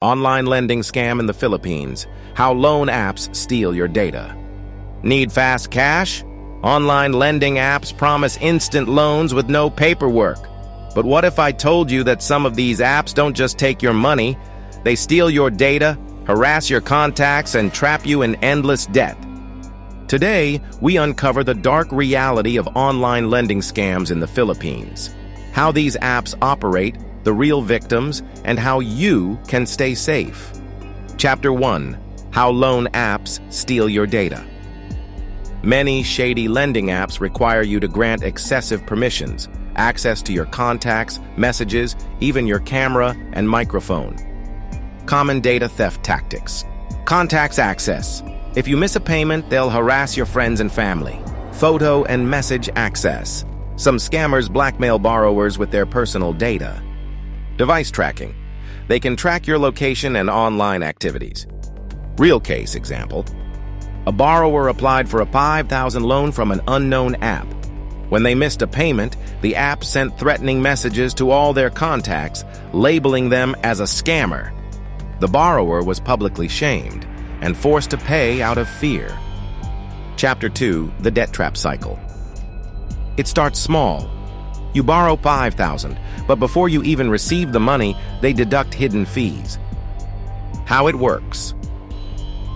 Online lending scam in the Philippines. How loan apps steal your data. Need fast cash? Online lending apps promise instant loans with no paperwork. But what if I told you that some of these apps don't just take your money, they steal your data, harass your contacts, and trap you in endless debt? Today, we uncover the dark reality of online lending scams in the Philippines, how these apps operate, the real victims, and how you can stay safe. Chapter 1. How loan apps steal your data. Many shady lending apps require you to grant excessive permissions, access to your contacts, messages, even your camera and microphone. Common data theft tactics. Contacts access. If you miss a payment, they'll harass your friends and family. Photo and message access. Some scammers blackmail borrowers with their personal data. Device tracking. They can track your location and online activities. Real case example. A borrower applied for a $5,000 loan from an unknown app. When they missed a payment, the app sent threatening messages to all their contacts, labeling them as a scammer. The borrower was publicly shamed and forced to pay out of fear. Chapter 2. The Debt Trap Cycle. It starts small. You borrow $5,000, but before you even receive the money, they deduct hidden fees. How it works.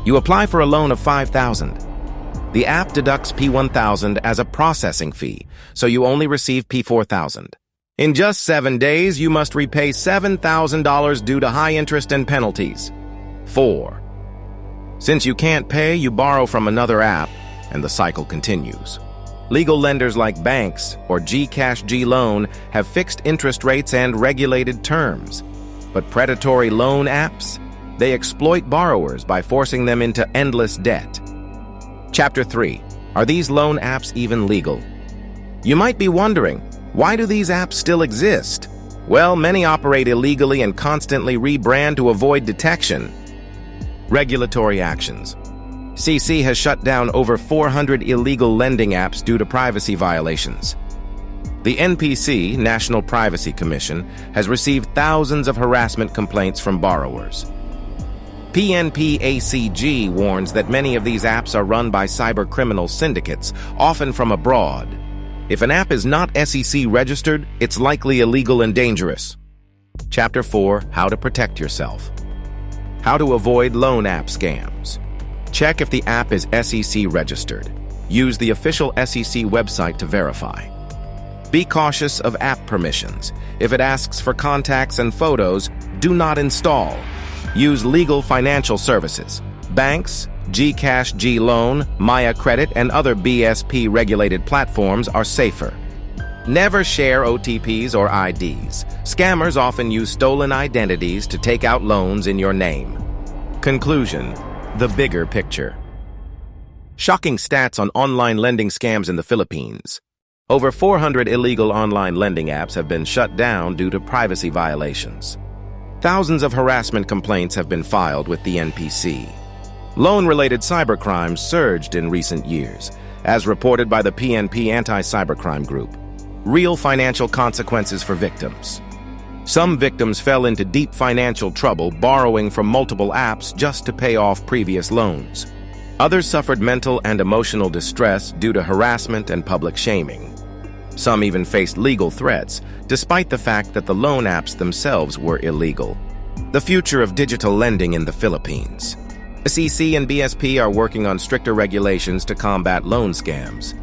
You apply for a loan of $5,000. The app deducts P1,000 as a processing fee, so you only receive P4,000. In just 7 days, you must repay $7,000 due to high interest and penalties. 4. Since you can't pay, you borrow from another app, and the cycle continues. Legal lenders like banks or GCash G Loan have fixed interest rates and regulated terms. But predatory loan apps? They exploit borrowers by forcing them into endless debt. Chapter 3. Are these loan apps even legal? You might be wondering, why do these apps still exist? Well, many operate illegally and constantly rebrand to avoid detection. Regulatory actions. CC has shut down over 400 illegal lending apps due to privacy violations. The NPC, National Privacy Commission, has received thousands of harassment complaints from borrowers. PNP-ACG warns that many of these apps are run by cybercriminal syndicates, often from abroad. If an app is not SEC registered, it's likely illegal and dangerous. Chapter 4. How to protect yourself. How to avoid loan app scams. Check if the app is SEC registered. Use the official SEC website to verify. Be cautious of app permissions. If it asks for contacts and photos, do not install. Use legal financial services. Banks, GCash G Loan, Maya Credit, and other BSP-regulated platforms are safer. Never share OTPs or IDs. Scammers often use stolen identities to take out loans in your name. Conclusion. The bigger picture. Shocking stats on online lending scams in the Philippines. Over 400 illegal online lending apps have been shut down due to privacy violations. Thousands of harassment complaints have been filed with the NPC. Loan-related cybercrimes surged in recent years, as reported by the PNP Anti-Cybercrime group. Real financial consequences for victims. Some victims fell into deep financial trouble borrowing from multiple apps just to pay off previous loans. Others suffered mental and emotional distress due to harassment and public shaming. Some even faced legal threats, despite the fact that the loan apps themselves were illegal. The future of digital lending in the Philippines. SEC and BSP are working on stricter regulations to combat loan scams.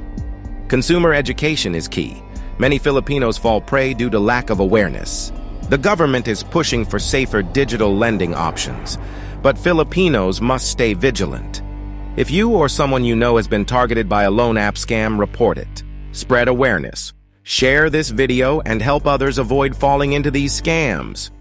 Consumer education is key. Many Filipinos fall prey due to lack of awareness. The government is pushing for safer digital lending options, but Filipinos must stay vigilant. If you or someone you know has been targeted by a loan app scam, report it. Spread awareness. Share this video and help others avoid falling into these scams.